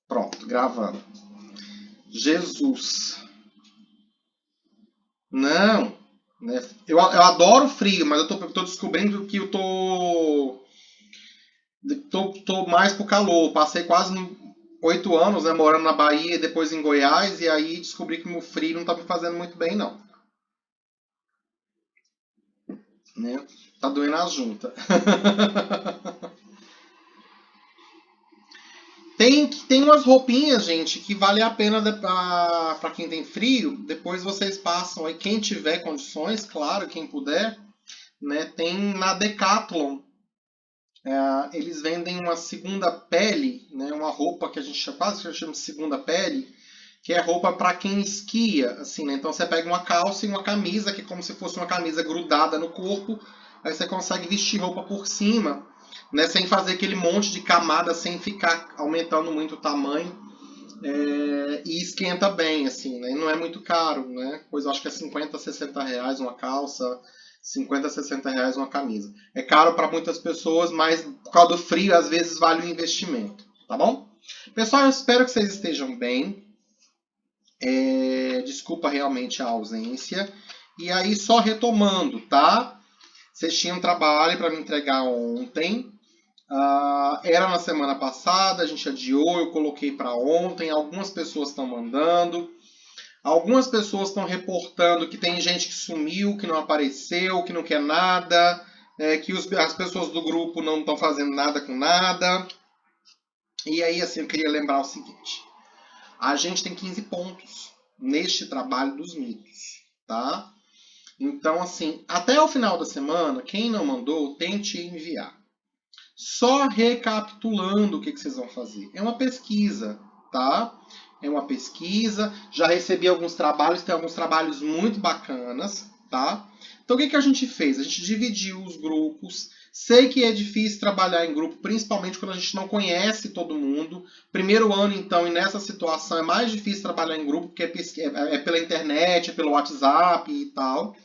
Pronto, gravando. Jesus. Não. Né? Eu adoro frio, mas eu tô descobrindo que eu tô mais pro calor. Passei quase 8 anos, né, morando na Bahia e depois em Goiás, e aí descobri que o frio não tá me fazendo muito bem, não. Né? Tá doendo a junta. Tem umas roupinhas, gente, que vale a pena para quem tem frio. Depois vocês passam aí, quem tiver condições, claro, quem puder, né? Tem na Decathlon. Eles vendem uma segunda pele, né? Uma roupa que a gente quase chama de segunda pele, que é roupa para quem esquia, assim, né? Então você pega uma calça e uma camisa, que é como se fosse uma camisa grudada no corpo, aí você consegue vestir roupa por cima, né? Sem fazer aquele monte de camada, sem ficar aumentando muito o tamanho. E esquenta bem, assim, né? E não é muito caro, né? Pois eu acho que é 50, 60 reais uma calça, 50, 60 reais uma camisa. É caro para muitas pessoas, mas por causa do frio, às vezes vale o investimento, tá bom? Pessoal, eu espero que vocês estejam bem. Desculpa realmente a ausência. E aí, só retomando, tá? Vocês tinham trabalho para me entregar ontem. Era na semana passada, a gente adiou, eu coloquei para ontem. Algumas pessoas estão mandando. Algumas pessoas estão reportando que tem gente que sumiu, que não apareceu, que não quer nada, que as pessoas do grupo não estão fazendo nada com nada. E aí, assim, eu queria lembrar o seguinte. A gente tem 15 pontos neste trabalho dos mitos, tá? Então, assim, até o final da semana, quem não mandou, tente enviar. Só recapitulando o que vocês vão fazer. É uma pesquisa, tá? É uma pesquisa. Já recebi alguns trabalhos, tem alguns trabalhos muito bacanas, tá? Então, o que a gente fez? A gente dividiu os grupos. Sei que é difícil trabalhar em grupo, principalmente quando a gente não conhece todo mundo. Primeiro ano, então, e nessa situação é mais difícil trabalhar em grupo, porque é pela internet, é pelo WhatsApp e tal.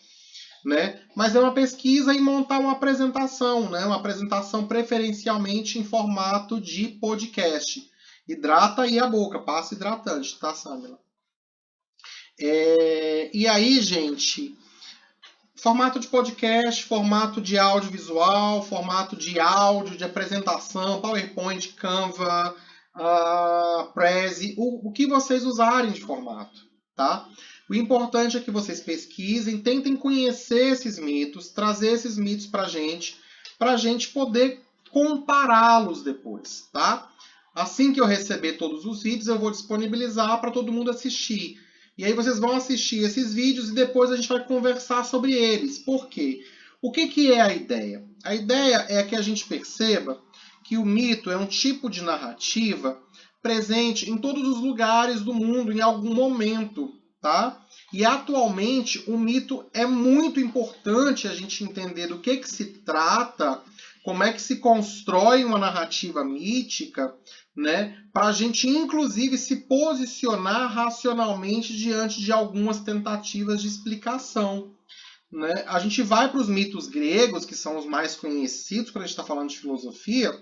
Né? Mas é uma pesquisa e montar uma apresentação, né? Uma apresentação preferencialmente em formato de podcast. Hidrata aí a boca, passa hidratante, tá, Samila? E aí, gente, formato de podcast, formato de audiovisual, formato de áudio, de apresentação, PowerPoint, Canva, Prezi, o que vocês usarem de formato, tá? O importante é que vocês pesquisem, tentem conhecer esses mitos, trazer esses mitos pra gente poder compará-los depois, tá? Assim que eu receber todos os vídeos, eu vou disponibilizar para todo mundo assistir. E aí vocês vão assistir esses vídeos e depois a gente vai conversar sobre eles. Por quê? O que é a ideia? A ideia é que a gente perceba que o mito é um tipo de narrativa presente em todos os lugares do mundo, em algum momento, tá? E atualmente o mito é muito importante a gente entender do que se trata, como é que se constrói uma narrativa mítica, né? Para a gente, inclusive, se posicionar racionalmente diante de algumas tentativas de explicação. Né? A gente vai para os mitos gregos, que são os mais conhecidos quando a gente está falando de filosofia,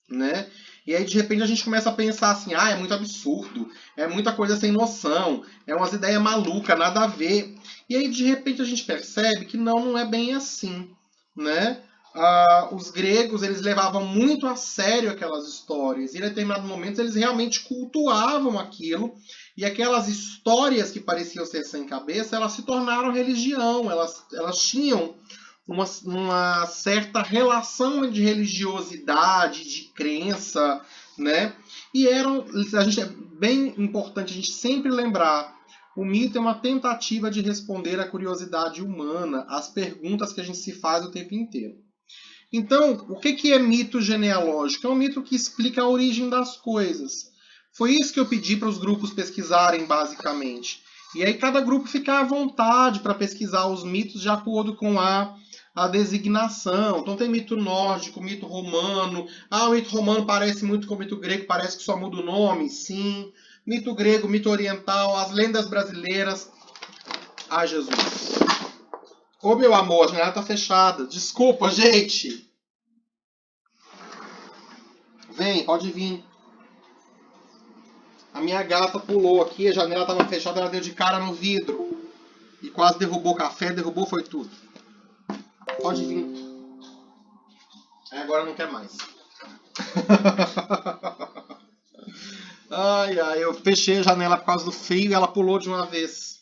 né? E aí, de repente, a gente começa a pensar assim, é muito absurdo, é muita coisa sem noção, é umas ideias malucas, nada a ver. E aí, de repente, a gente percebe que não é bem assim, né? Os gregos, eles levavam muito a sério aquelas histórias. E, em determinado momento, eles realmente cultuavam aquilo. E aquelas histórias que pareciam ser sem cabeça, elas se tornaram religião. Elas tinham uma certa relação de religiosidade, de crença, né? E é bem importante a gente sempre lembrar, o mito é uma tentativa de responder à curiosidade humana, às perguntas que a gente se faz o tempo inteiro. Então, o que é mito genealógico? É um mito que explica a origem das coisas. Foi isso que eu pedi para os grupos pesquisarem, basicamente. E aí cada grupo fica à vontade para pesquisar os mitos de acordo com a designação. Então tem mito nórdico, mito romano. O mito romano parece muito com o mito grego, parece que só muda o nome, sim. Mito grego, mito oriental, as lendas brasileiras. Jesus. Ô, meu amor, a janela tá fechada. Desculpa, gente. Vem, pode vir. A minha gata pulou aqui, a janela estava fechada, ela deu de cara no vidro. E quase derrubou o café, derrubou foi tudo. Pode vir. Agora não quer mais. Ai, ai, eu fechei a janela por causa do frio e ela pulou de uma vez.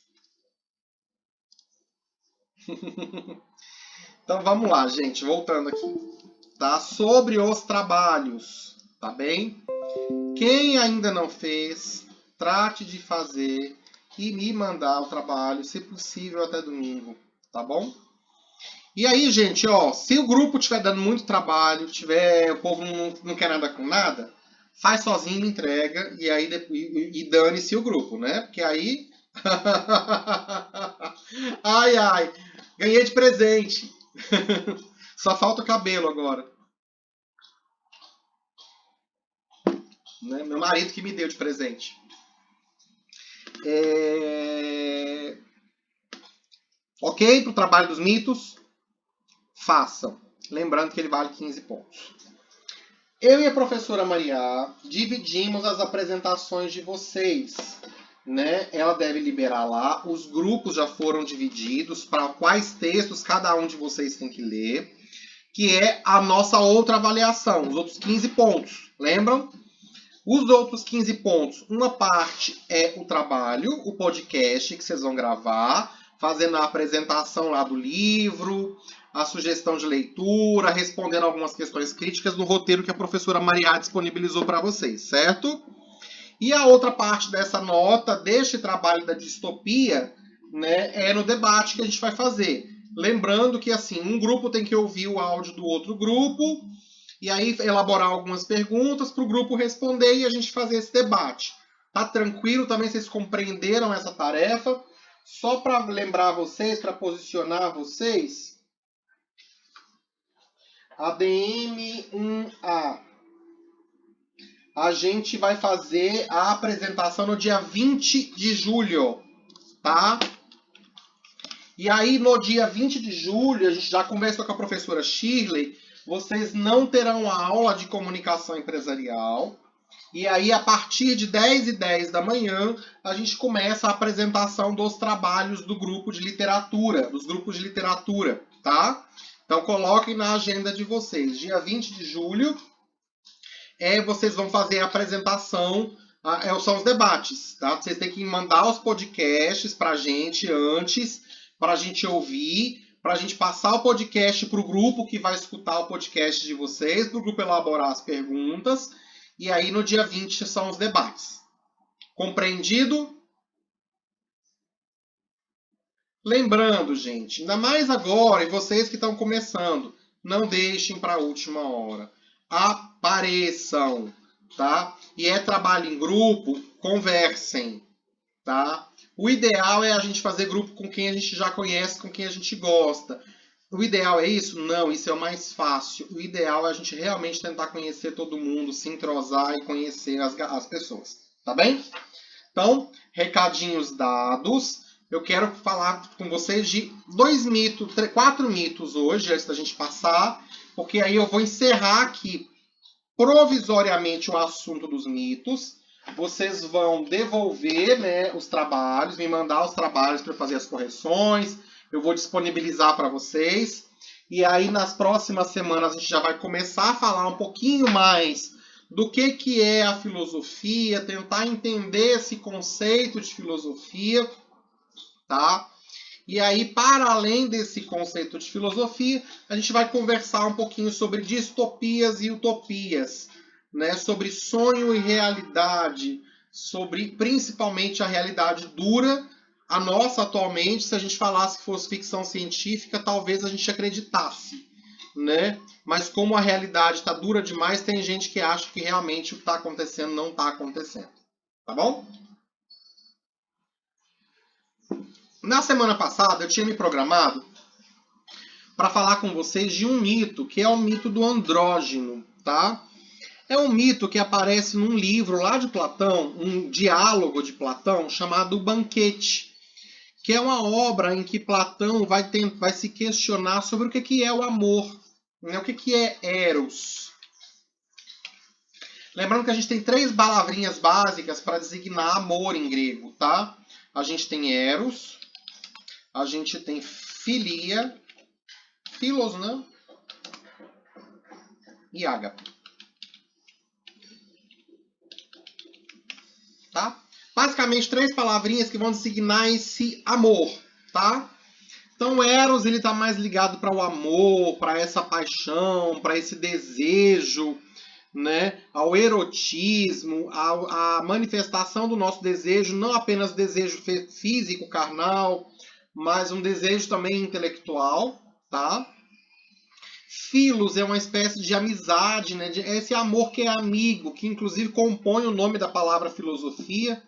Então vamos lá, gente, voltando aqui. Tá? Sobre os trabalhos, tá bem? Quem ainda não fez, trate de fazer e me mandar o trabalho, se possível até domingo, tá bom? E aí, gente, ó, se o grupo estiver dando muito trabalho, o povo não quer nada com nada, faz sozinho, entrega e aí e dane-se o grupo, né? Porque aí ai, ai, ganhei de presente. Só falta o cabelo agora. Né? Meu marido que me deu de presente. Ok para o trabalho dos mitos? Façam. Lembrando que ele vale 15 pontos. Eu e a professora Maria dividimos as apresentações de vocês. Né? Ela deve liberar lá. Os grupos já foram divididos para quais textos cada um de vocês tem que ler. Que é a nossa outra avaliação, os outros 15 pontos. Lembram? Os outros 15 pontos, uma parte é o trabalho, o podcast que vocês vão gravar, fazendo a apresentação lá do livro, a sugestão de leitura, respondendo algumas questões críticas no roteiro que a professora Maria disponibilizou para vocês, certo? E a outra parte dessa nota, deste trabalho da distopia, né, é no debate que a gente vai fazer. Lembrando que assim, um grupo tem que ouvir o áudio do outro grupo, e aí elaborar algumas perguntas para o grupo responder e a gente fazer esse debate. Tá tranquilo? Também vocês compreenderam essa tarefa? Só para lembrar vocês, para posicionar vocês, ADM 1A. A gente vai fazer a apresentação no dia 20 de julho, tá? E aí, no dia 20 de julho, a gente já conversou com a professora Shirley, vocês não terão aula de comunicação empresarial. E aí, a partir de 10h10 da manhã, a gente começa a apresentação dos trabalhos do grupo de literatura, dos grupos de literatura, tá? Então, coloquem na agenda de vocês. Dia 20 de julho, vocês vão fazer a apresentação, são os debates, tá? Vocês têm que mandar os podcasts pra gente antes, pra gente ouvir, pra gente passar o podcast pro grupo que vai escutar o podcast de vocês, pro grupo elaborar as perguntas, e aí no dia 20 são os debates. Compreendido? Lembrando, gente, ainda mais agora, e vocês que estão começando, não deixem para a última hora. Apareçam, tá? E é trabalho em grupo, conversem, tá? O ideal é a gente fazer grupo com quem a gente já conhece, com quem a gente gosta. O ideal é isso? Não, isso é o mais fácil. O ideal é a gente realmente tentar conhecer todo mundo, se entrosar e conhecer as pessoas, tá bem? Então, recadinhos dados. Eu quero falar com vocês de 4 mitos hoje, antes da gente passar, porque aí eu vou encerrar aqui provisoriamente o assunto dos mitos. Vocês vão devolver, né, os trabalhos, me mandar os trabalhos para fazer as correções. Eu vou disponibilizar para vocês. E aí, nas próximas semanas, a gente já vai começar a falar um pouquinho mais do que é a filosofia, tentar entender esse conceito de filosofia, tá? E aí, para além desse conceito de filosofia, a gente vai conversar um pouquinho sobre distopias e utopias, né? Sobre sonho e realidade, sobre principalmente a realidade dura. A nossa atualmente, se a gente falasse que fosse ficção científica, talvez a gente acreditasse, né? Mas como a realidade está dura demais, tem gente que acha que realmente o que está acontecendo não está acontecendo. Tá bom? Na semana passada, eu tinha me programado para falar com vocês de um mito, que é o mito do andrógeno, tá? É um mito que aparece num livro lá de Platão, um diálogo de Platão, chamado O Banquete, que é uma obra em que Platão vai se questionar sobre o que é o amor, né? O que é Eros. Lembrando que a gente tem 3 palavrinhas básicas para designar amor em grego, tá? A gente tem eros, a gente tem filia, philos, né? E ágape. Tá? Basicamente 3 palavrinhas que vão designar esse amor, tá? Então, eros, ele está mais ligado para o amor, para essa paixão, para esse desejo, né? Ao erotismo, à manifestação do nosso desejo, não apenas desejo físico, carnal, mas um desejo também intelectual, tá? Filos é uma espécie de amizade, né? Esse amor que é amigo, que inclusive compõe o nome da palavra filosofia,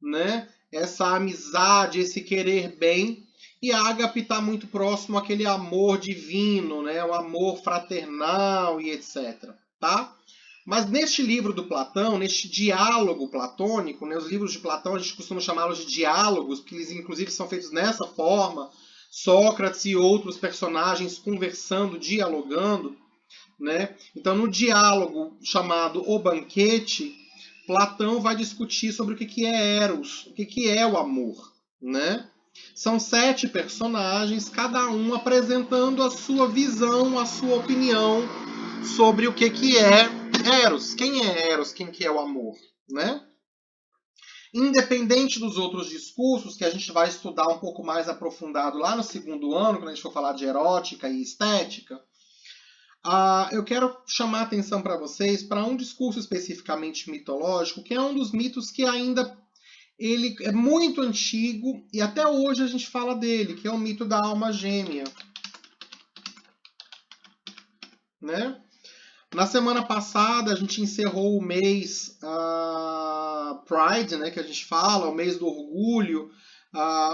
né? Essa amizade, esse querer bem. E a ágape está muito próximo àquele amor divino, né? O amor fraternal e etc. Tá? Mas neste livro do Platão, neste diálogo platônico, né? Os livros de Platão a gente costuma chamá-los de diálogos, porque eles inclusive são feitos nessa forma, Sócrates e outros personagens conversando, dialogando, né? Então no diálogo chamado O Banquete, Platão vai discutir sobre o que é Eros, o que é o amor, né? São 7 personagens, cada um apresentando a sua visão, a sua opinião sobre o que é Eros. Quem é Eros? Quem que é o amor, né? Independente dos outros discursos, que a gente vai estudar um pouco mais aprofundado lá no 2º ano, quando a gente for falar de erótica e estética, eu quero chamar a atenção para vocês para um discurso especificamente mitológico, que é um dos mitos que ainda ele é muito antigo e até hoje a gente fala dele, que é o mito da alma gêmea. Né? Na semana passada a gente encerrou o mês Pride, né, que a gente fala, o mês do orgulho,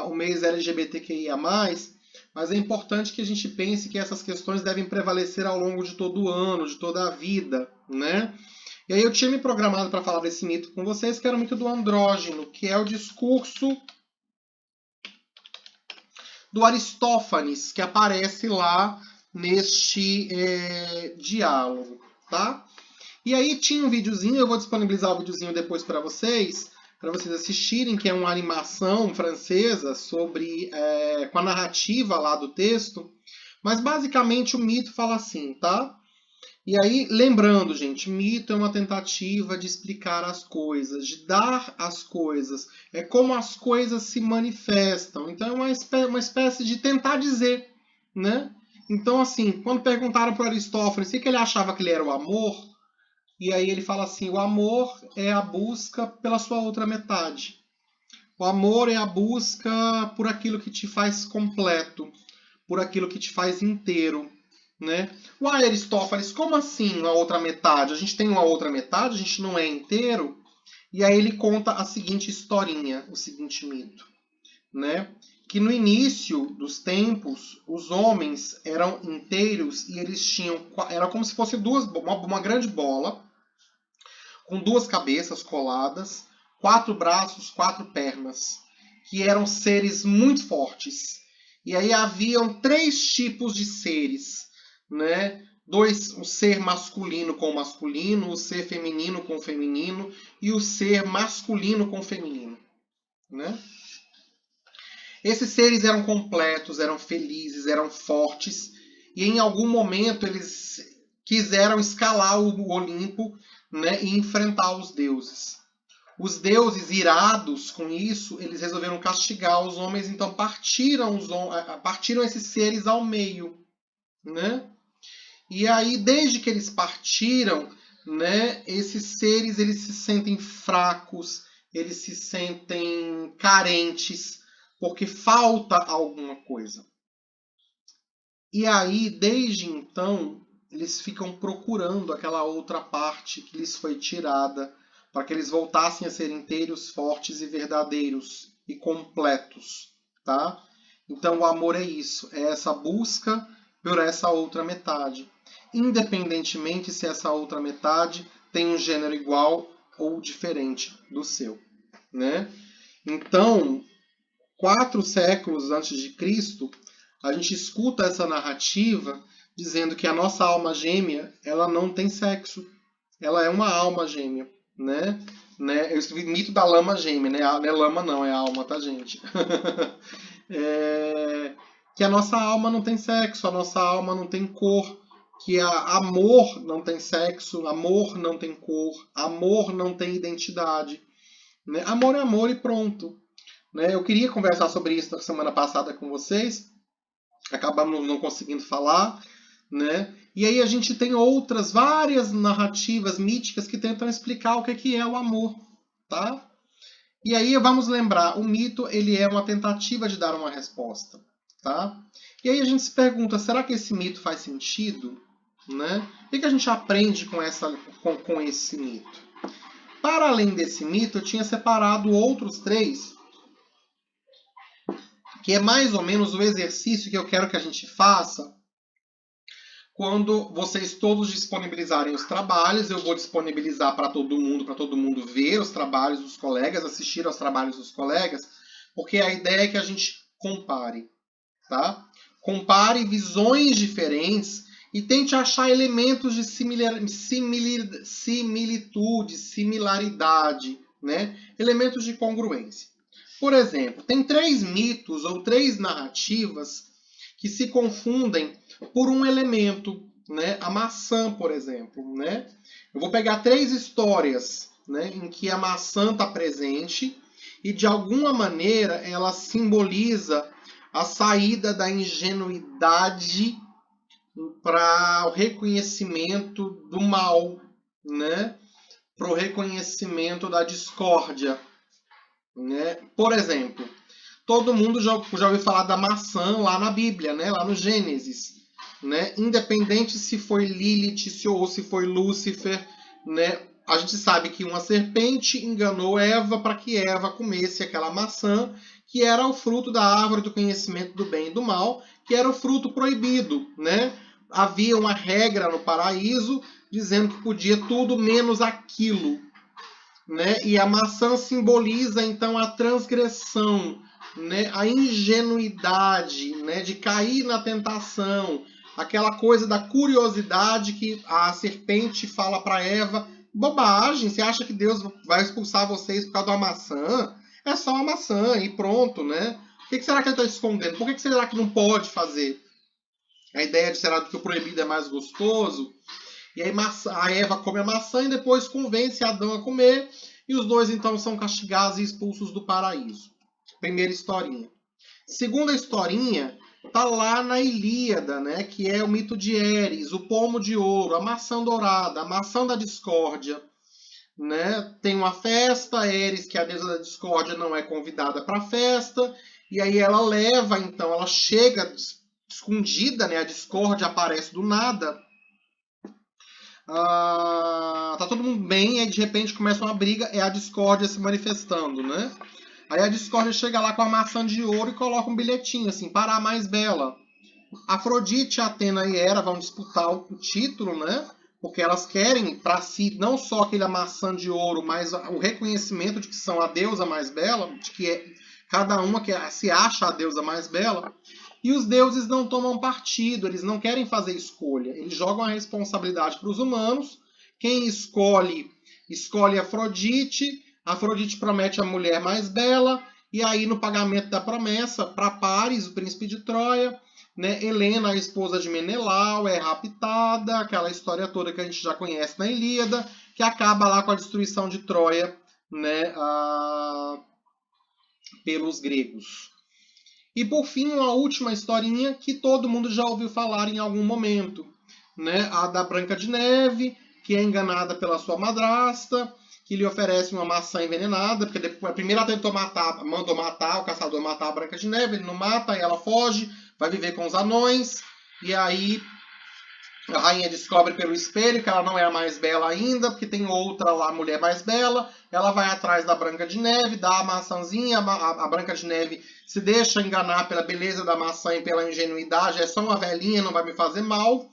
o mês LGBTQIA+, mas é importante que a gente pense que essas questões devem prevalecer ao longo de todo o ano, de toda a vida, né? E aí eu tinha me programado para falar desse mito com vocês, que era o mito do andrógeno, que é o discurso do Aristófanes, que aparece lá neste diálogo, tá? E aí tinha um videozinho, eu vou disponibilizar o videozinho depois para vocês assistirem, que é uma animação francesa sobre com a narrativa lá do texto, mas basicamente o mito fala assim, tá? E aí, lembrando, gente, mito é uma tentativa de explicar as coisas, de dar as coisas, é como as coisas se manifestam. Então é uma espécie de tentar dizer, né? Então, assim, quando perguntaram para Aristófanes o que ele achava que ele era o amor, e aí ele fala assim, o amor é a busca pela sua outra metade. O amor é a busca por aquilo que te faz completo, por aquilo que te faz inteiro. Né? Uai, Aristófanes, como assim a outra metade? A gente tem uma outra metade, a gente não é inteiro? E aí ele conta a seguinte historinha, o seguinte mito, né? Que no início dos tempos, os homens eram inteiros e eles tinham, era como se fosse uma grande bola, com 2 cabeças coladas, 4 braços, 4 pernas, que eram seres muito fortes. E aí haviam 3 tipos de seres, né? O ser masculino com masculino, o ser feminino com feminino e o ser masculino com feminino, né? Esses seres eram completos, eram felizes, eram fortes e em algum momento eles quiseram escalar o Olimpo, né, e enfrentar os deuses. Os deuses, irados com isso, eles resolveram castigar os homens, então partiram esses seres ao meio, né? E aí, desde que eles partiram, né, esses seres eles se sentem fracos, eles se sentem carentes, porque falta alguma coisa. E aí, desde então, eles ficam procurando aquela outra parte que lhes foi tirada, para que eles voltassem a ser inteiros, fortes e verdadeiros e completos, tá? Então, o amor é isso, é essa busca por essa outra metade, independentemente se essa outra metade tem um gênero igual ou diferente do seu, né? Então, 4 séculos antes de Cristo, a gente escuta essa narrativa dizendo que a nossa alma gêmea, ela não tem sexo, ela é uma alma gêmea, né? Eu escrevi mito da lama gêmea, né? Não é lama não, é alma, tá, gente? Que a nossa alma não tem sexo, a nossa alma não tem cor, que amor não tem sexo, amor não tem cor, amor não tem identidade. Né? Amor é amor e pronto. Né? Eu queria conversar sobre isso na semana passada com vocês, acabamos não conseguindo falar, né? E aí a gente tem outras, várias narrativas míticas que tentam explicar o que é o amor, tá? E aí vamos lembrar, o mito ele é uma tentativa de dar uma resposta, tá? E aí a gente se pergunta, será que esse mito faz sentido? Né? O que a gente aprende com esse mito? Para além desse mito, eu tinha separado outros 3, que é mais ou menos o exercício que eu quero que a gente faça quando vocês todos disponibilizarem os trabalhos. Eu vou disponibilizar para todo mundo ver os trabalhos dos colegas, assistir aos trabalhos dos colegas, porque a ideia é que a gente compare, tá? Compare visões diferentes e tente achar elementos de similitude, similaridade, né? Elementos de congruência. Por exemplo, tem 3 mitos ou 3 narrativas que se confundem por um elemento, né? A maçã, por exemplo, né? Eu vou pegar 3 histórias, né, em que a maçã está presente e de alguma maneira ela simboliza a saída da ingenuidade para o reconhecimento do mal, né? Para o reconhecimento da discórdia, né? Por exemplo, todo mundo já ouviu falar da maçã lá na Bíblia, né? Lá no Gênesis, né? Independente se foi Lilith ou se foi Lúcifer, né? A gente sabe que uma serpente enganou Eva para que Eva comesse aquela maçã, que era o fruto da árvore do conhecimento do bem e do mal, que era o fruto proibido, né? Havia uma regra no paraíso dizendo que podia tudo menos aquilo, né? E a maçã simboliza então a transgressão, né? A ingenuidade, né? De cair na tentação, aquela coisa da curiosidade que a serpente fala para Eva: bobagem, você acha que Deus vai expulsar vocês por causa de uma maçã? É só uma maçã e pronto, né? O que será que ele está escondendo? Por que será que não pode fazer? A ideia de será que o proibido é mais gostoso? E aí a Eva come a maçã e depois convence Adão a comer. E os dois então são castigados e expulsos do paraíso. Primeira historinha. Segunda historinha tá lá na Ilíada, né? Que é o mito de Eris, o pomo de ouro, a maçã dourada, a maçã da discórdia. Né? Tem uma festa, Eris, que é a deusa da discórdia, não é convidada para a festa. E aí ela leva, então, ela chega escondida, né? A discórdia aparece do nada. Tá todo mundo bem, aí de repente começa uma briga, é a discórdia se manifestando, né? Aí a discórdia chega lá com a maçã de ouro e coloca um bilhetinho assim, para a mais bela. Afrodite, Atena e Hera vão disputar o título, né? Porque elas querem para si não só aquela maçã de ouro, mas o reconhecimento de que são a deusa mais bela, de que cada uma que se acha a deusa mais bela. E os deuses não tomam partido, eles não querem fazer escolha. Eles jogam a responsabilidade para os humanos. Quem escolhe Afrodite. Afrodite promete a mulher mais bela. E aí, no pagamento da promessa, para Paris, o príncipe de Troia, né, Helena, a esposa de Menelau, é raptada. Aquela história toda que a gente já conhece na Ilíada, que acaba lá com a destruição de Troia, né, pelos gregos. E por fim, uma última historinha que todo mundo já ouviu falar em algum momento, né? A da Branca de Neve, que é enganada pela sua madrasta, que lhe oferece uma maçã envenenada, porque depois, primeiro ela tentou matar, mandou matar, o caçador matar a Branca de Neve, ele não mata, aí ela foge, vai viver com os anões, e aí a rainha descobre pelo espelho que ela não é a mais bela ainda, porque tem outra lá, mulher mais bela. Ela vai atrás da Branca de Neve, dá a maçãzinha, a Branca de Neve se deixa enganar pela beleza da maçã e pela ingenuidade. É só uma velhinha, não vai me fazer mal.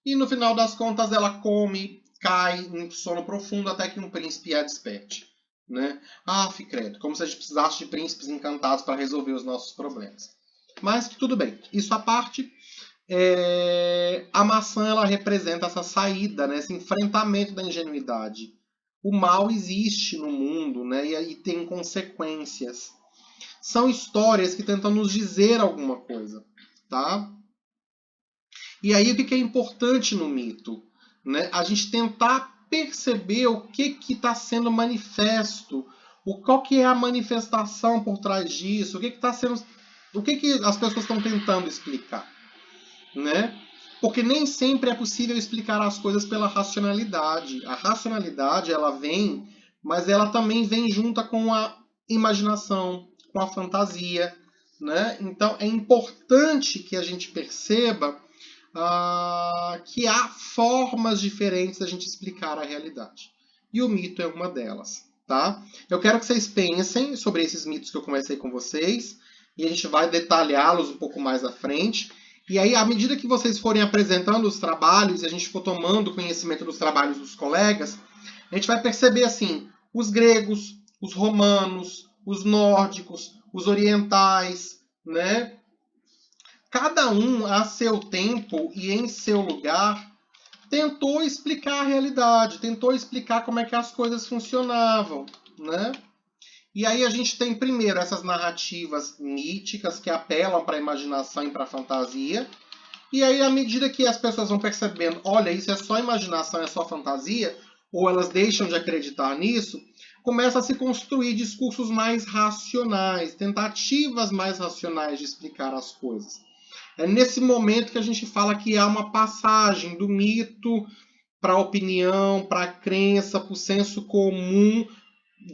E no final das contas ela come, cai em sono profundo até que um príncipe a desperte. Né? Credo, como se a gente precisasse de príncipes encantados para resolver os nossos problemas. Mas tudo bem, isso à parte. a maçã ela representa essa saída, né? Esse enfrentamento da ingenuidade. O mal existe no mundo, né? E aí tem consequências. São histórias que tentam nos dizer alguma coisa, tá? E aí o que é importante no mito? Né? A gente tentar perceber o que está sendo manifesto, qual que é a manifestação por trás disso, o que está sendo, o que as pessoas estão tentando explicar, né? Porque nem sempre é possível explicar as coisas pela racionalidade. A racionalidade ela vem, mas ela também vem junta com a imaginação, com a fantasia, né? Então é importante que a gente perceba que há formas diferentes da gente explicar a realidade. E o mito é uma delas, tá? Eu quero que vocês pensem sobre esses mitos que eu comecei com vocês e a gente vai detalhá-los um pouco mais à frente. E aí, à medida que vocês forem apresentando os trabalhos e a gente for tomando conhecimento dos trabalhos dos colegas, a gente vai perceber assim, os gregos, os romanos, os nórdicos, os orientais, né? Cada um, a seu tempo e em seu lugar, tentou explicar a realidade, tentou explicar como é que as coisas funcionavam, né? E aí a gente tem primeiro essas narrativas míticas que apelam para a imaginação e para a fantasia. E aí, à medida que as pessoas vão percebendo, olha, isso é só imaginação, é só fantasia, ou elas deixam de acreditar nisso, começa a se construir discursos mais racionais, tentativas mais racionais de explicar as coisas. É nesse momento que a gente fala que há uma passagem do mito para a opinião, para a crença, para o senso comum,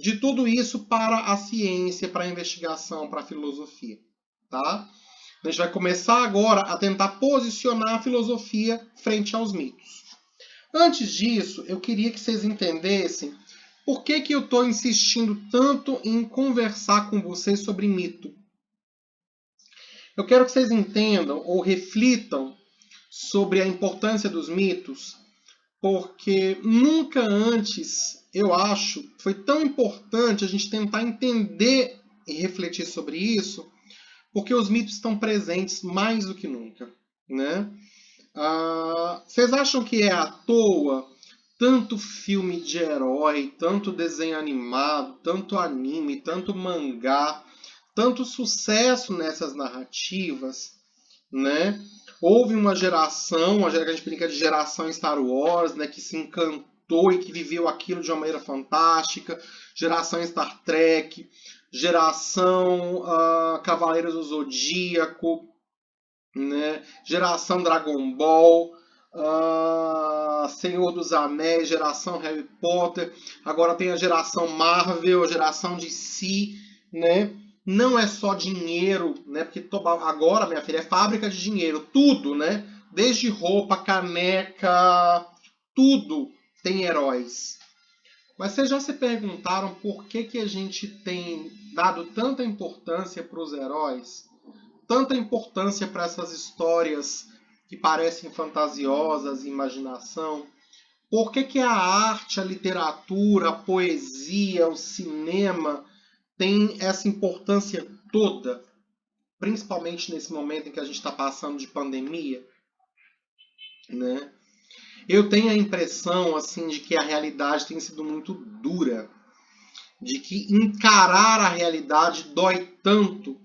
de tudo isso para a ciência, para a investigação, para a filosofia. Tá? A gente vai começar agora a tentar posicionar a filosofia frente aos mitos. Antes disso, eu queria que vocês entendessem por que eu estou insistindo tanto em conversar com vocês sobre mito. Eu quero que vocês entendam ou reflitam sobre a importância dos mitos, porque nunca antes, eu acho, foi tão importante a gente tentar entender e refletir sobre isso, porque os mitos estão presentes mais do que nunca, né? Vocês acham que é à toa tanto filme de herói, tanto desenho animado, tanto anime, tanto mangá, tanto sucesso nessas narrativas, né? Houve uma geração, a gente brinca de geração Star Wars, né, que se encantou e que viveu aquilo de uma maneira fantástica, geração Star Trek, geração Cavaleiros do Zodíaco, né? Geração Dragon Ball, Senhor dos Anéis, geração Harry Potter, agora tem a geração Marvel, a geração DC, né? Não é só dinheiro, né? Porque agora, minha filha, é fábrica de dinheiro, tudo, né? Desde roupa, caneca, tudo tem heróis. Mas vocês já se perguntaram por que a gente tem dado tanta importância para os heróis? Tanta importância para essas histórias que parecem fantasiosas, imaginação? Por que a arte, a literatura, a poesia, o cinema tem essa importância toda, principalmente nesse momento em que a gente está passando de pandemia, né? Eu tenho a impressão assim de que a realidade tem sido muito dura, de que encarar a realidade dói tanto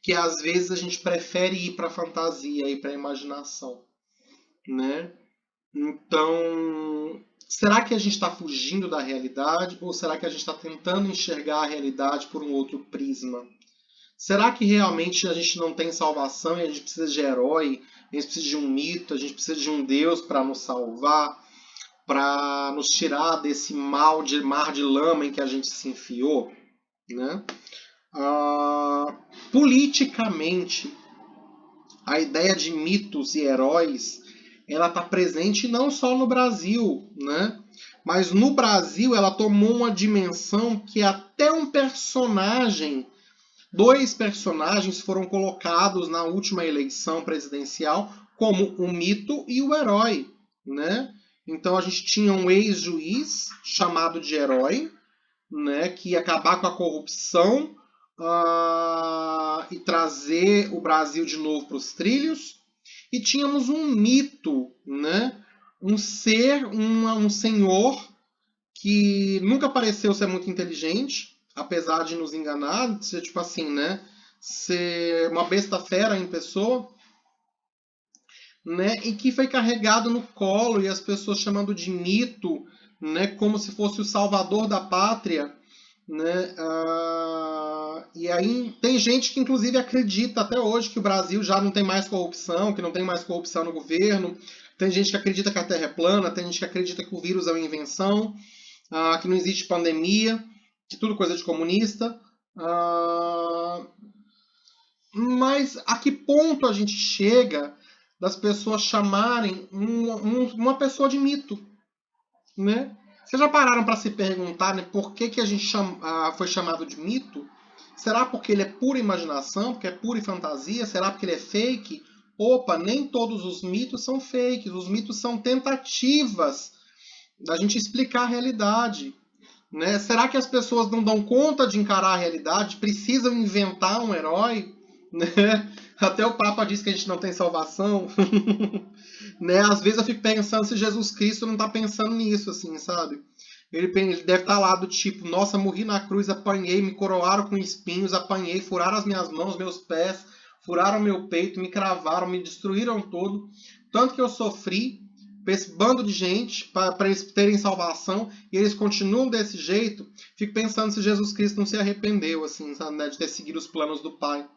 que às vezes a gente prefere ir para a fantasia, ir para a imaginação, né? Então, será que a gente está fugindo da realidade ou será que a gente está tentando enxergar a realidade por um outro prisma? Será que realmente a gente não tem salvação e a gente precisa de herói, a gente precisa de um mito, a gente precisa de um Deus para nos salvar, para nos tirar desse mar de lama em que a gente se enfiou, né? Politicamente, a ideia de mitos e heróis, ela está presente não só no Brasil, né? Mas no Brasil ela tomou uma dimensão que até dois personagens foram colocados na última eleição presidencial como o mito e o herói, né? Então a gente tinha um ex-juiz chamado de herói, né, que ia acabar com a corrupção e trazer o Brasil de novo para os trilhos. e tínhamos um mito, né? Um ser, um senhor que nunca pareceu ser muito inteligente, apesar de nos enganar, de ser tipo assim, né? Ser uma besta fera em pessoa, né? E que foi carregado no colo e as pessoas chamando de mito, né? Como se fosse o salvador da pátria, né? E aí tem gente que inclusive acredita até hoje que o Brasil já não tem mais corrupção, que não tem mais corrupção no governo. Tem gente que acredita que a Terra é plana, tem gente que acredita que o vírus é uma invenção, que não existe pandemia, que tudo coisa de comunista. Mas a que ponto a gente chega das pessoas chamarem uma pessoa de mito, né? Vocês já pararam para se perguntar, né, por que a gente foi chamado de mito? Será porque ele é pura imaginação, porque é pura fantasia? Será porque ele é fake? Opa, nem todos os mitos são fakes. Os mitos são tentativas da gente explicar a realidade, né? Será que as pessoas não dão conta de encarar a realidade? Precisam inventar um herói? Né? Até o Papa diz que a gente não tem salvação. Né? Às vezes eu fico pensando se Jesus Cristo não está pensando nisso, assim, sabe? Ele deve estar lá do tipo, nossa, morri na cruz, apanhei, me coroaram com espinhos, apanhei, furaram as minhas mãos, meus pés, furaram meu peito, me cravaram, me destruíram todo. Tanto que eu sofri para esse bando de gente, para eles terem salvação, e eles continuam desse jeito. Fico pensando se Jesus Cristo não se arrependeu, assim, sabe, né, de ter seguido os planos do Pai.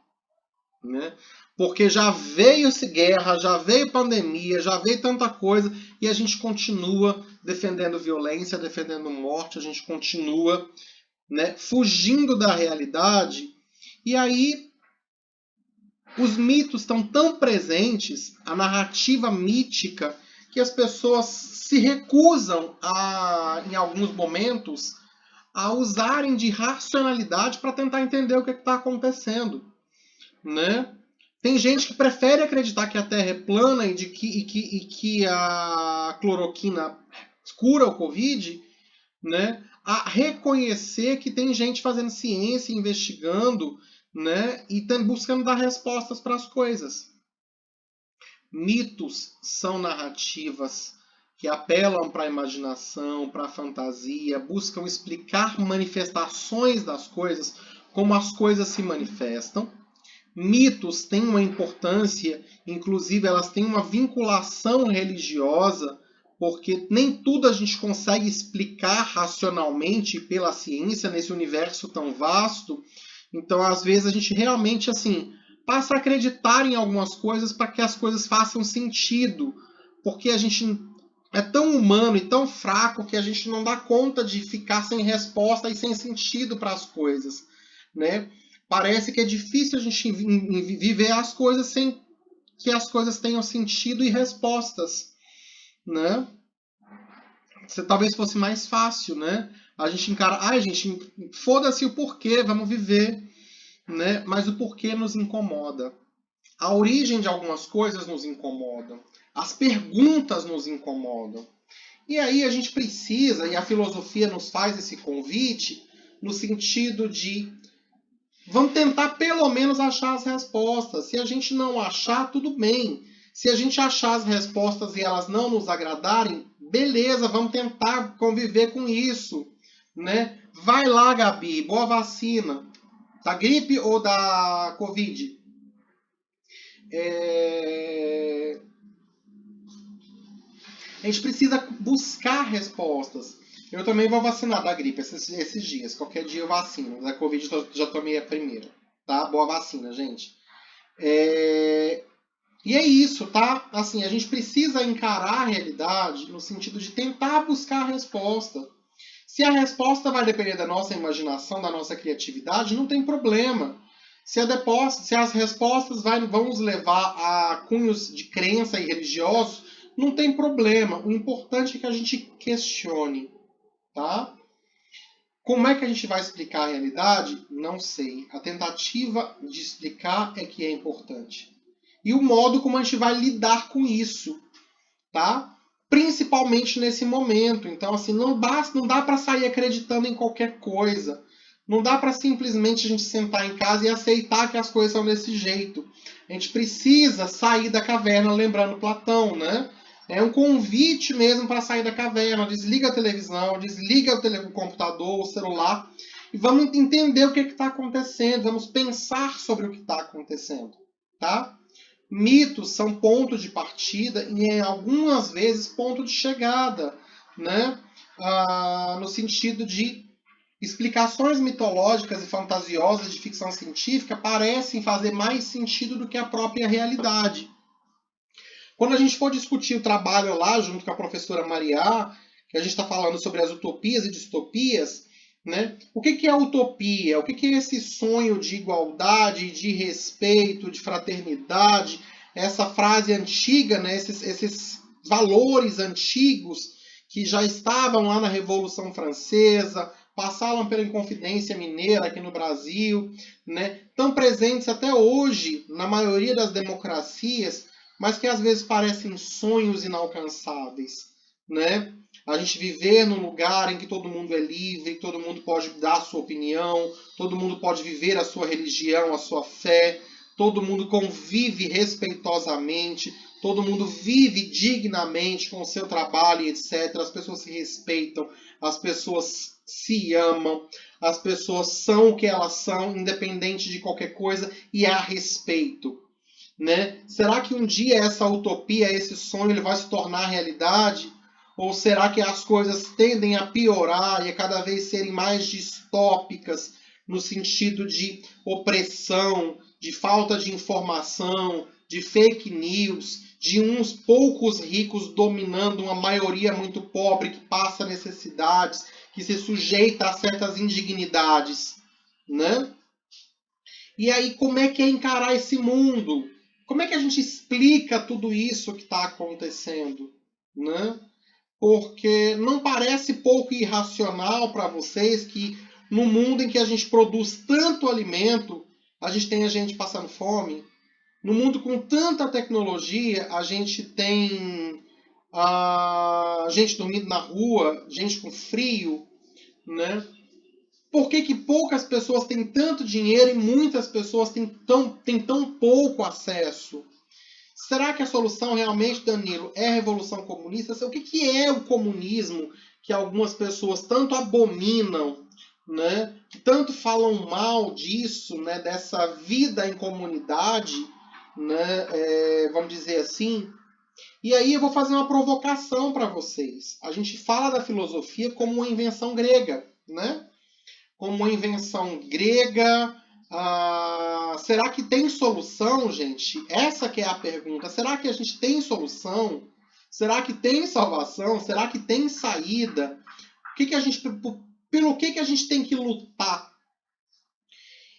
Né? Porque já veio guerra, já veio pandemia, já veio tanta coisa e a gente continua defendendo violência, defendendo morte, a gente continua, né, fugindo da realidade. E aí os mitos estão tão presentes, a narrativa mítica, que as pessoas se recusam em alguns momentos, a usarem de racionalidade para tentar entender o que está acontecendo. Né? Tem gente que prefere acreditar que a Terra é plana e que a cloroquina cura o Covid, né? A reconhecer que tem gente fazendo ciência, investigando, né? E buscando dar respostas para as coisas. Mitos são narrativas que apelam para a imaginação, para a fantasia, buscam explicar manifestações das coisas, como as coisas se manifestam. Mitos têm uma importância, inclusive elas têm uma vinculação religiosa, porque nem tudo a gente consegue explicar racionalmente pela ciência nesse universo tão vasto. Então, às vezes, a gente realmente assim passa a acreditar em algumas coisas para que as coisas façam sentido, porque a gente é tão humano e tão fraco que a gente não dá conta de ficar sem resposta e sem sentido para as coisas, né? Parece que é difícil a gente viver as coisas sem que as coisas tenham sentido e respostas, né? Talvez fosse mais fácil, né? A gente encara, gente, foda-se o porquê, vamos viver, né? Mas o porquê nos incomoda. A origem de algumas coisas nos incomoda. As perguntas nos incomodam. E aí a gente precisa, e a filosofia nos faz esse convite, no sentido de vamos tentar pelo menos achar as respostas. Se a gente não achar, tudo bem. Se a gente achar as respostas e elas não nos agradarem, beleza, vamos tentar conviver com isso, né? Vai lá, Gabi, boa vacina. Da gripe ou da Covid? A gente precisa buscar respostas. Eu também vou vacinar da gripe esses dias. Qualquer dia eu vacino. Da Covid eu já tomei a primeira. Tá? Boa vacina, gente. E é isso, tá? Assim, a gente precisa encarar a realidade no sentido de tentar buscar a resposta. Se a resposta vai depender da nossa imaginação, da nossa criatividade, não tem problema. Se as respostas vão nos levar a cunhos de crença e religiosos, não tem problema. O importante é que a gente questione, tá? Como é que a gente vai explicar a realidade? Não sei. A tentativa de explicar é que é importante. E o modo como a gente vai lidar com isso, tá? Principalmente nesse momento. Então, assim, não dá para sair acreditando em qualquer coisa. Não dá para simplesmente a gente sentar em casa e aceitar que as coisas são desse jeito. A gente precisa sair da caverna, lembrando Platão, né? É um convite mesmo para sair da caverna. Desliga a televisão, desliga o computador, o celular, e vamos entender o que está acontecendo, vamos pensar sobre o que está acontecendo, tá? Mitos são ponto de partida e, algumas vezes, ponto de chegada, né? No sentido de explicações mitológicas e fantasiosas de ficção científica parecem fazer mais sentido do que a própria realidade. Quando a gente for discutir o trabalho lá, junto com a professora Mariá, que a gente está falando sobre as utopias e distopias, né? O que é utopia? O que é esse sonho de igualdade, de respeito, de fraternidade? Essa frase antiga, né? Esses valores antigos que já estavam lá na Revolução Francesa, passaram pela Inconfidência Mineira aqui no Brasil, né? Estão presentes até hoje na maioria das democracias, mas que às vezes parecem sonhos inalcançáveis, né? A gente viver num lugar em que todo mundo é livre, todo mundo pode dar a sua opinião, todo mundo pode viver a sua religião, a sua fé, todo mundo convive respeitosamente, todo mundo vive dignamente com o seu trabalho, etc. As pessoas se respeitam, as pessoas se amam, as pessoas são o que elas são, independente de qualquer coisa, e há respeito, né? Será que um dia essa utopia, esse sonho, ele vai se tornar realidade? Ou será que as coisas tendem a piorar e a cada vez serem mais distópicas, no sentido de opressão, de falta de informação, de fake news, de uns poucos ricos dominando uma maioria muito pobre que passa necessidades, que se sujeita a certas indignidades, né? E aí, como é que é encarar esse mundo? Como é que a gente explica tudo isso que está acontecendo, né? Porque não parece pouco irracional para vocês que no mundo em que a gente produz tanto alimento, a gente tem a gente passando fome? No mundo com tanta tecnologia, a gente tem gente dormindo na rua, gente com frio, né? Por que poucas pessoas têm tanto dinheiro e muitas pessoas têm tão pouco acesso? Será que a solução realmente, Danilo, é a revolução comunista? O que é o comunismo que algumas pessoas tanto abominam, né? Que tanto falam mal disso, né? Dessa vida em comunidade, né? Vamos dizer assim. E aí eu vou fazer uma provocação para vocês. A gente fala da filosofia como uma invenção grega, né? Como uma invenção grega. Será que tem solução, gente? Essa que é a pergunta. Será que a gente tem solução? Será que tem salvação? Será que tem saída? Pelo que a gente tem que lutar?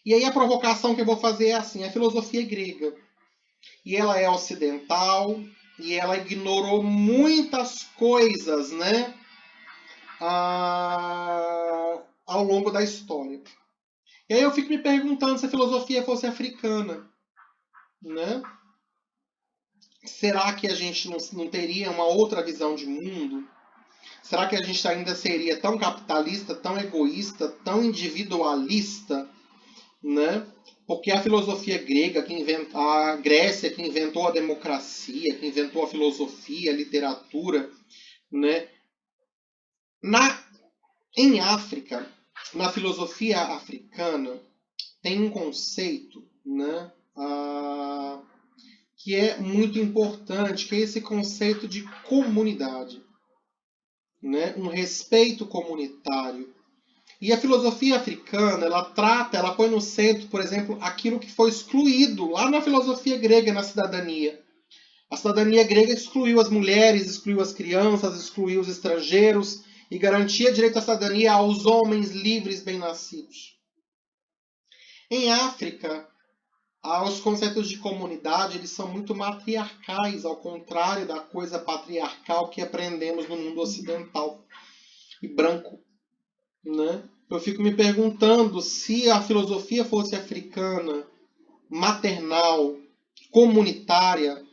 E aí a provocação que eu vou fazer é assim: a filosofia é grega. E ela é ocidental. E ela ignorou muitas coisas, né? Ao longo da história. E aí eu fico me perguntando se a filosofia fosse africana, né? Será que a gente não teria uma outra visão de mundo? Será que a gente ainda seria tão capitalista, tão egoísta, tão individualista, né? Porque a filosofia grega, a Grécia, que inventou a democracia, que inventou a filosofia, a literatura, né? Em África, na filosofia africana, tem um conceito, né, que é muito importante, que é esse conceito de comunidade, né, um respeito comunitário. E a filosofia africana, ela põe no centro, por exemplo, aquilo que foi excluído lá na filosofia grega, na cidadania. A cidadania grega excluiu as mulheres, excluiu as crianças, excluiu os estrangeiros e garantia direito à cidadania aos homens livres bem-nascidos. Em África, os conceitos de comunidade eles são muito matriarcais, ao contrário da coisa patriarcal que aprendemos no mundo ocidental e branco, né? Eu fico me perguntando se a filosofia fosse africana, maternal, comunitária,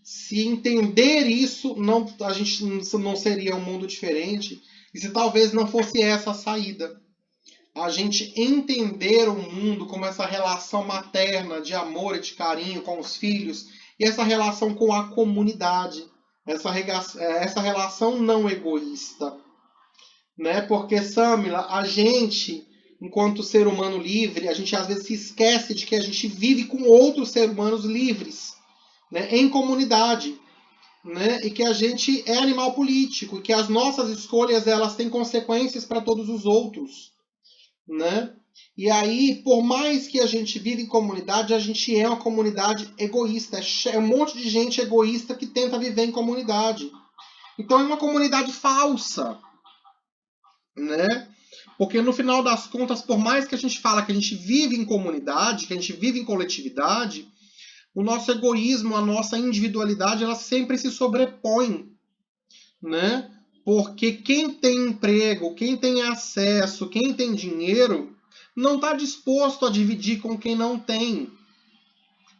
se entender isso, a gente não seria um mundo diferente, e se talvez não fosse essa a saída. a gente entender o mundo como essa relação materna de amor e de carinho com os filhos e essa relação com a comunidade, essa relação não egoísta, né? Porque, Samila, a gente, enquanto ser humano livre, a gente às vezes se esquece de que a gente vive com outros seres humanos livres, né? Em comunidade, né? E que a gente é animal político e que as nossas escolhas elas têm consequências para todos os outros, né? E aí, por mais que a gente vive em comunidade, a gente é uma comunidade egoísta. É um monte de gente egoísta que tenta viver em comunidade. Então é uma comunidade falsa, né? Porque no final das contas, por mais que a gente fala que a gente vive em comunidade, que a gente vive em coletividade, o nosso egoísmo, a nossa individualidade, ela sempre se sobrepõe, né? Porque quem tem emprego, quem tem acesso, quem tem dinheiro, não está disposto a dividir com quem não tem.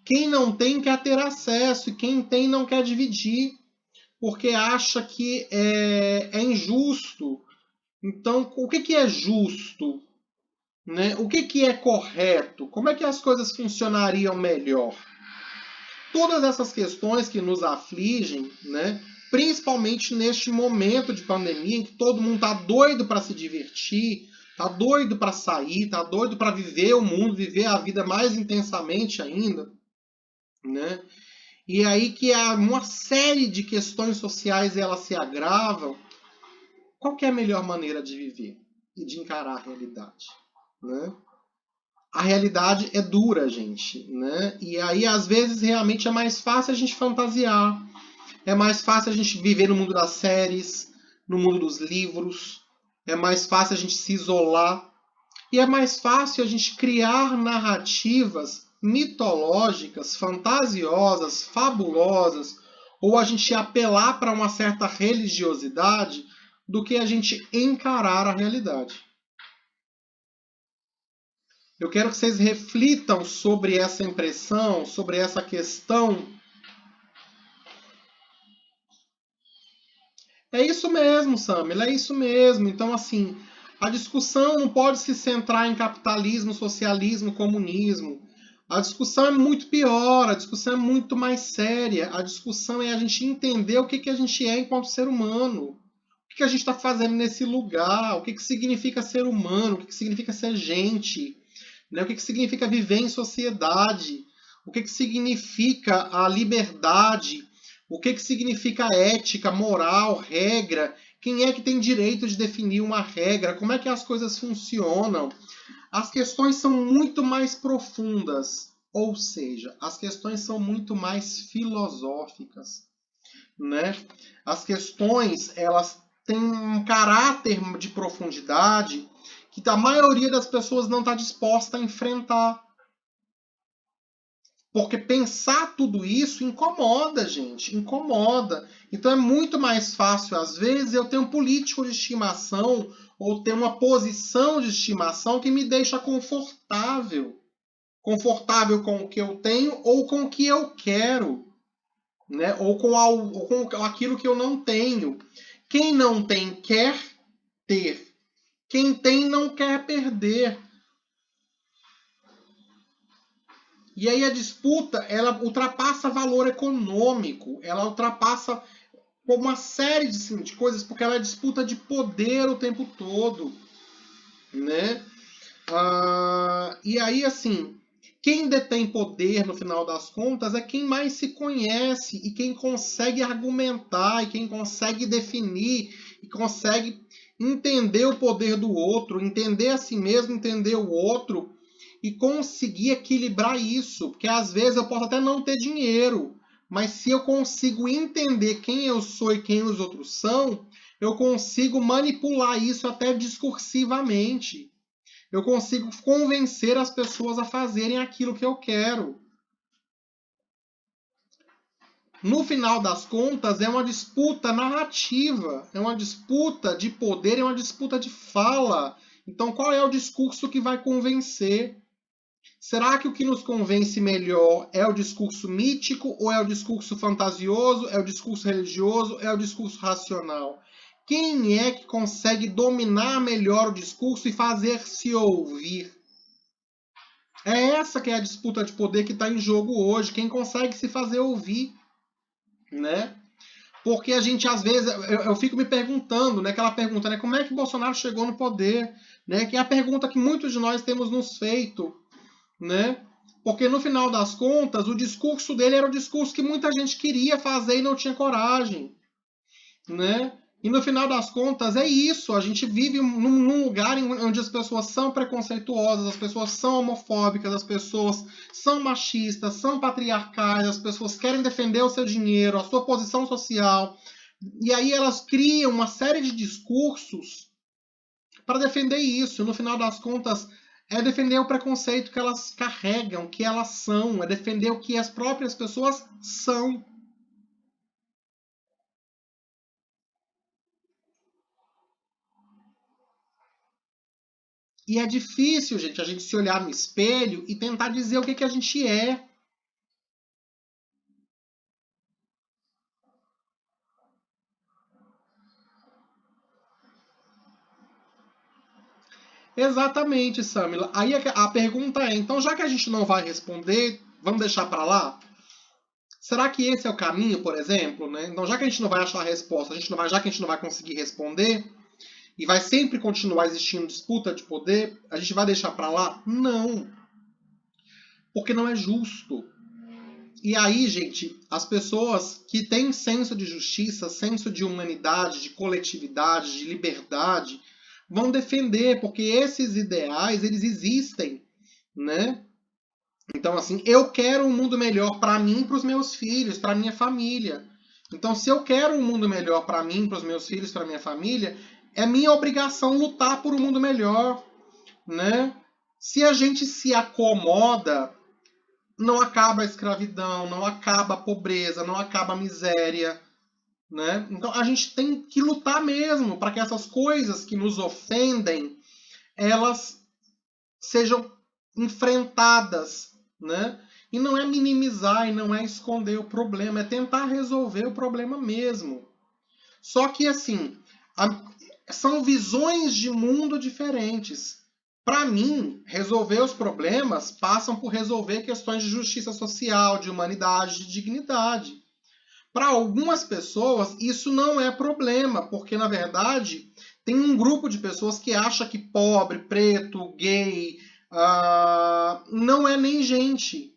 Quem não tem quer ter acesso e quem tem não quer dividir, porque acha que é injusto. Então, o que é justo? Né? O que é correto? Como é que as coisas funcionariam melhor? Todas essas questões que nos afligem, né? Principalmente neste momento de pandemia em que todo mundo está doido para se divertir, está doido para sair, está doido para viver o mundo, viver a vida mais intensamente ainda, né? E aí que há uma série de questões sociais elas se agravam. Qual que é a melhor maneira de viver e de encarar a realidade, né? A realidade é dura, gente, né? E aí, às vezes, realmente é mais fácil a gente fantasiar. É mais fácil a gente viver no mundo das séries, no mundo dos livros. É mais fácil a gente se isolar. E é mais fácil a gente criar narrativas mitológicas, fantasiosas, fabulosas, ou a gente apelar para uma certa religiosidade do que a gente encarar a realidade. Eu quero que vocês reflitam sobre essa impressão, sobre essa questão. É isso mesmo, Samila, é isso mesmo. Então, assim, a discussão não pode se centrar em capitalismo, socialismo, comunismo. A discussão é muito pior, a discussão é muito mais séria. A discussão é a gente entender o que a gente é enquanto ser humano. O que a gente está fazendo nesse lugar, o que significa ser humano, o que significa ser gente. Né? O que significa viver em sociedade, o que significa a liberdade, o que significa ética, moral, regra, quem é que tem direito de definir uma regra, como é que as coisas funcionam. As questões são muito mais profundas, ou seja, as questões são muito mais filosóficas, né? As questões, elas têm um caráter de profundidade que a maioria das pessoas não está disposta a enfrentar. Porque pensar tudo isso incomoda, gente, incomoda. Então é muito mais fácil, às vezes, eu ter um político de estimação ou ter uma posição de estimação que me deixa confortável. Confortável com o que eu tenho ou com o que eu quero, né? Ou com aquilo que eu não tenho. Quem não tem quer ter. Quem tem não quer perder. E aí a disputa, ela ultrapassa valor econômico, ela ultrapassa uma série de coisas, porque ela é disputa de poder o tempo todo, né? E aí, assim, quem detém poder, no final das contas, é quem mais se conhece e quem consegue argumentar e quem consegue definir e consegue entender o poder do outro, entender a si mesmo, entender o outro e conseguir equilibrar isso. Porque às vezes eu posso até não ter dinheiro, mas se eu consigo entender quem eu sou e quem os outros são, eu consigo manipular isso até discursivamente. Eu consigo convencer as pessoas a fazerem aquilo que eu quero. No final das contas, é uma disputa narrativa, é uma disputa de poder, é uma disputa de fala. Então, qual é o discurso que vai convencer? Será que o que nos convence melhor é o discurso mítico ou é o discurso fantasioso, é o discurso religioso, é o discurso racional? Quem é que consegue dominar melhor o discurso e fazer-se ouvir? É essa que é a disputa de poder que está em jogo hoje. Quem consegue se fazer ouvir, né? Porque a gente, às vezes, eu fico me perguntando, né? Aquela pergunta, né? Como é que Bolsonaro chegou no poder? Né? Que é a pergunta que muitos de nós temos nos feito, né? Porque no final das contas, o discurso dele era o discurso que muita gente queria fazer e não tinha coragem, né? E no final das contas é isso, a gente vive num lugar onde as pessoas são preconceituosas, as pessoas são homofóbicas, as pessoas são machistas, são patriarcais, as pessoas querem defender o seu dinheiro, a sua posição social, e aí elas criam uma série de discursos para defender isso. No final das contas, é defender o preconceito que elas carregam, que elas são, é defender o que as próprias pessoas são. E é difícil, gente, a gente se olhar no espelho e tentar dizer o que a gente é. Exatamente, Samila. Aí a pergunta é, então já que a gente não vai responder, vamos deixar para lá? Será que esse é o caminho, por exemplo, né? Então já que a gente não vai achar a resposta, já que a gente não vai conseguir responder e vai sempre continuar existindo disputa de poder, a gente vai deixar para lá? Não, porque não é justo. E aí, gente, as pessoas que têm senso de justiça, senso de humanidade, de coletividade, de liberdade, vão defender, porque esses ideais, eles existem, né? Então, assim, eu quero um mundo melhor para mim, para os meus filhos, para minha família. Então, se eu quero um mundo melhor para mim, para os meus filhos, para minha família, é minha obrigação lutar por um mundo melhor, né? Se a gente se acomoda, não acaba a escravidão, não acaba a pobreza, não acaba a miséria, né? Então a gente tem que lutar mesmo para que essas coisas que nos ofendem, elas sejam enfrentadas, né? E não é minimizar e não é esconder o problema, é tentar resolver o problema mesmo. Só que assim, são visões de mundo diferentes. Para mim, resolver os problemas passam por resolver questões de justiça social, de humanidade, de dignidade. Para algumas pessoas, isso não é problema, porque na verdade tem um grupo de pessoas que acha que pobre, preto, gay, não é nem gente.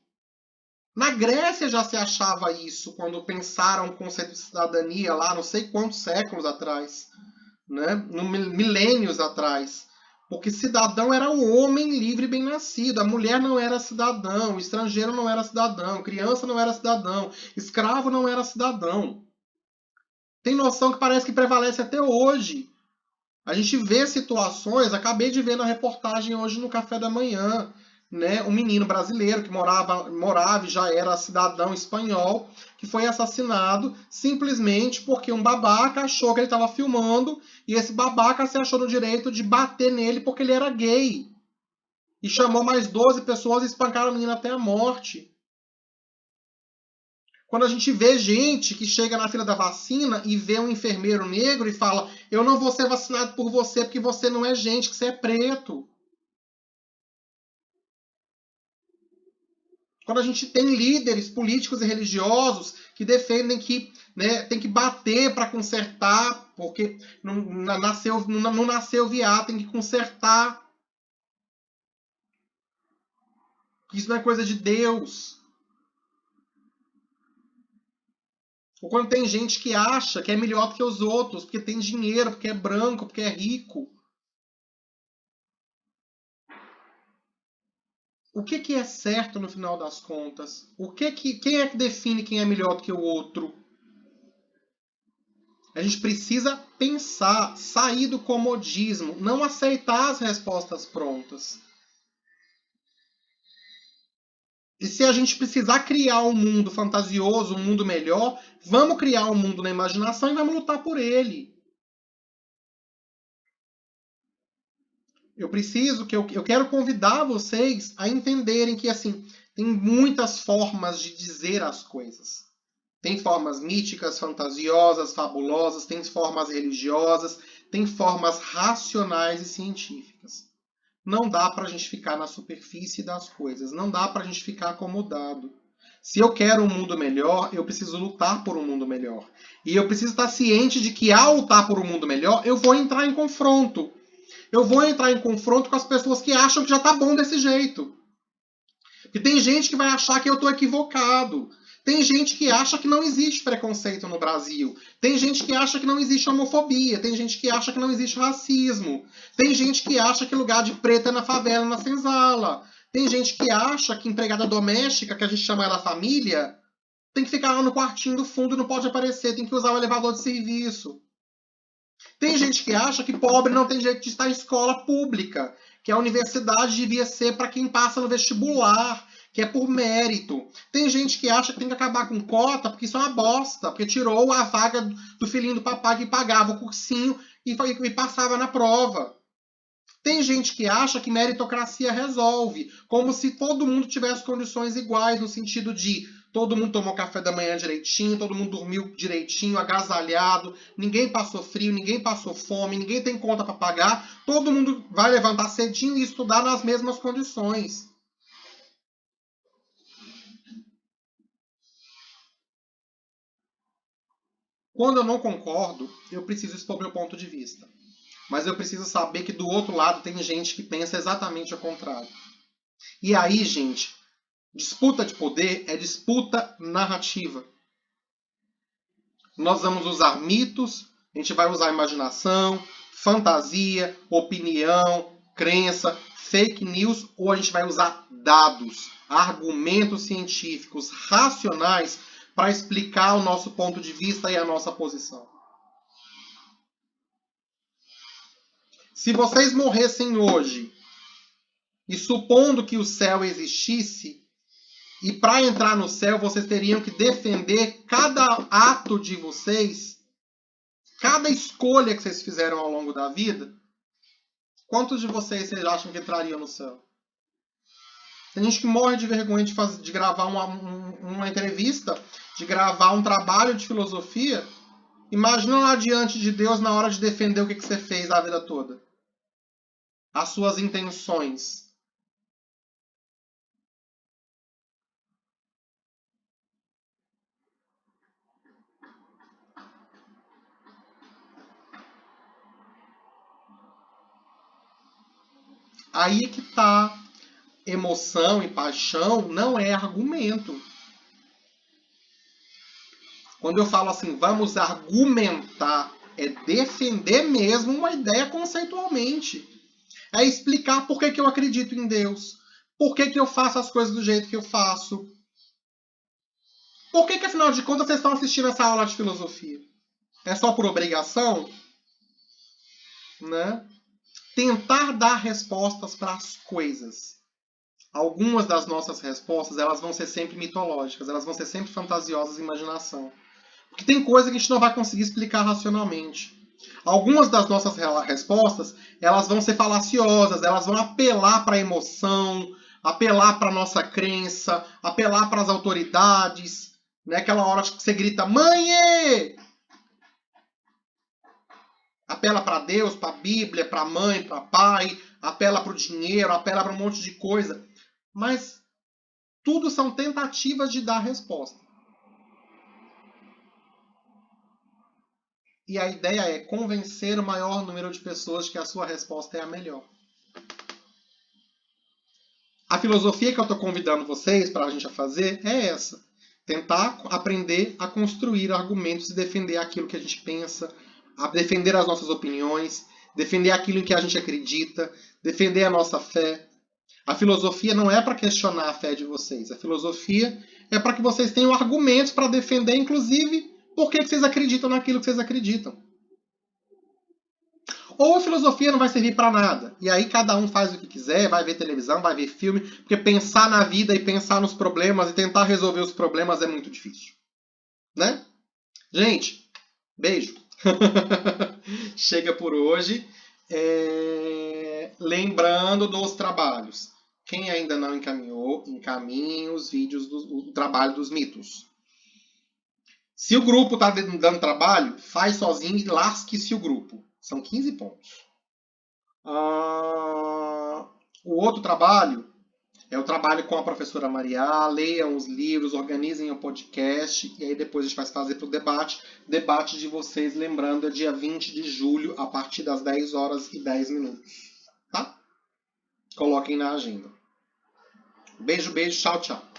Na Grécia já se achava isso quando pensaram o conceito de cidadania lá, não sei quantos séculos atrás, né? Milênios atrás. Porque cidadão era o homem livre e bem nascido, a mulher não era cidadão, o estrangeiro não era cidadão, criança não era cidadão, escravo não era cidadão. Tem noção que parece que prevalece até hoje. A gente vê situações, acabei de ver na reportagem hoje no Café da Manhã, né, um menino brasileiro que morava e já era cidadão espanhol, que foi assassinado simplesmente porque um babaca achou que ele estava filmando e esse babaca se achou no direito de bater nele porque ele era gay. E chamou mais 12 pessoas e espancaram o menino até a morte. Quando a gente vê gente que chega na fila da vacina e vê um enfermeiro negro e fala: eu não vou ser vacinado por você porque você não é gente, que você é preto. Quando a gente tem líderes políticos e religiosos que defendem que, né, tem que bater para consertar, porque não nasceu viado, tem que consertar. Isso não é coisa de Deus. Ou quando tem gente que acha que é melhor do que os outros, porque tem dinheiro, porque é branco, porque é rico. O que é certo no final das contas? Quem é que define quem é melhor do que o outro? A gente precisa pensar, sair do comodismo, não aceitar as respostas prontas. E se a gente precisar criar um mundo fantasioso, um mundo melhor, vamos criar um mundo na imaginação e vamos lutar por ele. Eu quero convidar vocês a entenderem que assim tem muitas formas de dizer as coisas. Tem formas míticas, fantasiosas, fabulosas, tem formas religiosas, tem formas racionais e científicas. Não dá para a gente ficar na superfície das coisas, não dá para a gente ficar acomodado. Se eu quero um mundo melhor, eu preciso lutar por um mundo melhor. E eu preciso estar ciente de que ao lutar por um mundo melhor, eu vou entrar em confronto. Eu vou entrar em confronto com as pessoas que acham que já está bom desse jeito. Porque tem gente que vai achar que eu estou equivocado. Tem gente que acha que não existe preconceito no Brasil. Tem gente que acha que não existe homofobia. Tem gente que acha que não existe racismo. Tem gente que acha que lugar de preto é na favela, na senzala. Tem gente que acha que empregada doméstica, que a gente chama ela família, tem que ficar lá no quartinho do fundo, não pode aparecer, tem que usar o elevador de serviço. Tem gente que acha que pobre não tem jeito de estar em escola pública, que a universidade devia ser para quem passa no vestibular, que é por mérito. Tem gente que acha que tem que acabar com cota porque isso é uma bosta, porque tirou a vaga do filhinho do papai que pagava o cursinho e passava na prova. Tem gente que acha que meritocracia resolve, como se todo mundo tivesse condições iguais, no sentido de todo mundo tomou café da manhã direitinho, todo mundo dormiu direitinho, agasalhado, ninguém passou frio, ninguém passou fome, ninguém tem conta para pagar, todo mundo vai levantar cedinho e estudar nas mesmas condições. Quando eu não concordo, eu preciso expor meu ponto de vista. Mas eu preciso saber que do outro lado tem gente que pensa exatamente o contrário. E aí, gente, disputa de poder é disputa narrativa. Nós vamos usar mitos, a gente vai usar imaginação, fantasia, opinião, crença, fake news, ou a gente vai usar dados, argumentos científicos, racionais, para explicar o nosso ponto de vista e a nossa posição. Se vocês morressem hoje, e supondo que o céu existisse, e para entrar no céu vocês teriam que defender cada ato de vocês, cada escolha que vocês fizeram ao longo da vida, quantos de vocês acham que entrariam no céu? Tem gente que morre de vergonha de gravar uma entrevista, de gravar um trabalho de filosofia. Imagina lá diante de Deus na hora de defender o que você fez a vida toda. As suas intenções. Aí é que tá. Emoção e paixão não é argumento. Quando eu falo assim, vamos argumentar, é defender mesmo uma ideia conceitualmente. É explicar por que eu acredito em Deus. Por que eu faço as coisas do jeito que eu faço. Por que afinal de contas, vocês estão assistindo essa aula de filosofia? É só por obrigação? Né? Tentar dar respostas para as coisas. Algumas das nossas respostas, elas vão ser sempre mitológicas, elas vão ser sempre fantasiosas de imaginação. Porque tem coisa que a gente não vai conseguir explicar racionalmente. Algumas das nossas respostas, elas vão ser falaciosas, elas vão apelar para a emoção, apelar para a nossa crença, apelar para as autoridades, né? Aquela hora que você grita, mãe! Apela para Deus, para a Bíblia, para a mãe, para pai, apela para o dinheiro, apela para um monte de coisa. Mas tudo são tentativas de dar resposta. E a ideia é convencer o maior número de pessoas de que a sua resposta é a melhor. A filosofia que eu estou convidando vocês para a gente fazer é essa. Tentar aprender a construir argumentos e defender aquilo que a gente pensa, a defender as nossas opiniões, defender aquilo em que a gente acredita, defender a nossa fé. A filosofia não é para questionar a fé de vocês. A filosofia é para que vocês tenham argumentos para defender, inclusive, por que vocês acreditam naquilo que vocês acreditam. Ou a filosofia não vai servir para nada. E aí cada um faz o que quiser, vai ver televisão, vai ver filme, porque pensar na vida e pensar nos problemas e tentar resolver os problemas é muito difícil. Né? Gente, beijo. Chega por hoje. Lembrando dos trabalhos. Quem ainda não encaminhou, encaminhe os vídeos do trabalho dos mitos. Se o grupo está dando trabalho, faz sozinho e lasque-se o grupo. São 15 pontos. O outro trabalho é o trabalho com a professora Maria. Leiam os livros, organizem o podcast e aí depois a gente vai fazer para o debate. Debate de vocês, lembrando, é dia 20 de julho, a partir das 10 horas e 10 minutos. Tá? Coloquem na agenda. Beijo, beijo, tchau, tchau.